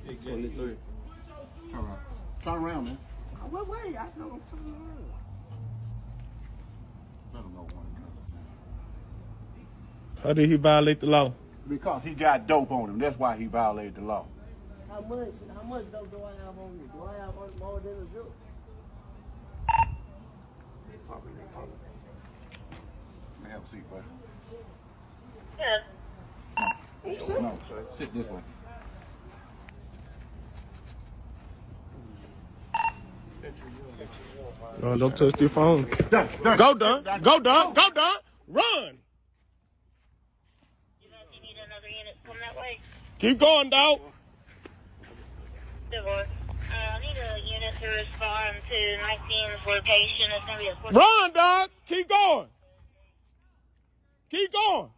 23. Turn around. Turn around, man. What way? I know I'm turning around. Let him know one. How did he violate the law? Because he got dope on him. That's why he violated the law. How much dope do I have on me? Do I have more than a joke? Let me have a seat, buddy. Yeah. No, sit this way. Don't touch your phone. Done. Go, Don. Go, Don. Go, Don. Run. You need another unit come that way? Keep going, dog. I need a unit to respond to 19's location. It's going to be a Run, dog. Keep going. Keep going.